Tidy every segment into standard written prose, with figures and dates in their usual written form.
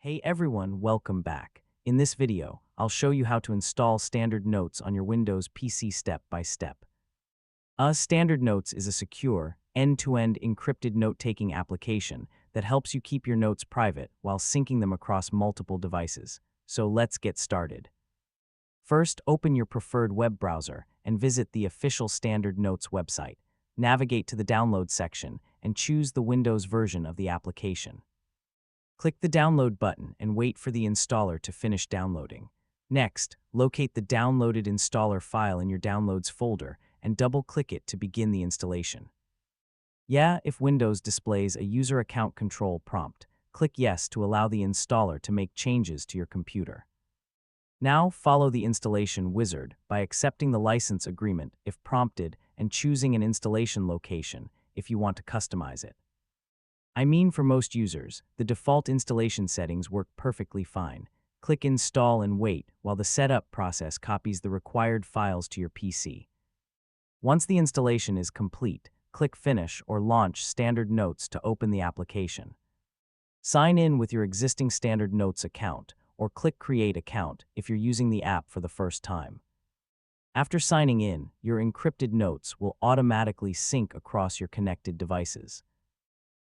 Hey everyone, welcome back. In this video, I'll show you how to install Standard Notes on your Windows PC step by step. Standard Notes is a secure, end-to-end encrypted note-taking application that helps you keep your notes private while syncing them across multiple devices. So let's get started. First, open your preferred web browser and visit the official Standard Notes website. Navigate to the Download section and choose the Windows version of the application. Click the Download button and wait for the installer to finish downloading. Next, locate the downloaded installer file in your Downloads folder and double-click it to begin the installation. If Windows displays a user account control prompt, click Yes to allow the installer to make changes to your computer. Now, follow the installation wizard by accepting the license agreement if prompted and choosing an installation location if you want to customize it. For most users, the default installation settings work perfectly fine. Click Install and wait while the setup process copies the required files to your PC. Once the installation is complete, click Finish or Launch Standard Notes to open the application. Sign in with your existing Standard Notes account or click Create Account if you're using the app for the first time. After signing in, your encrypted notes will automatically sync across your connected devices.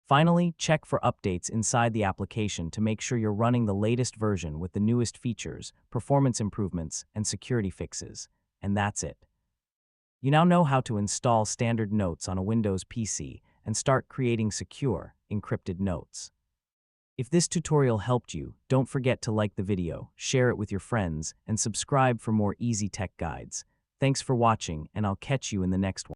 Finally, check for updates inside the application to make sure you're running the latest version with the newest features, performance improvements, and security fixes. And that's it. You now know how to install Standard Notes on a Windows PC and start creating secure, encrypted notes. If this tutorial helped you, don't forget to like the video, share it with your friends, and subscribe for more easy tech guides. Thanks for watching, and I'll catch you in the next one.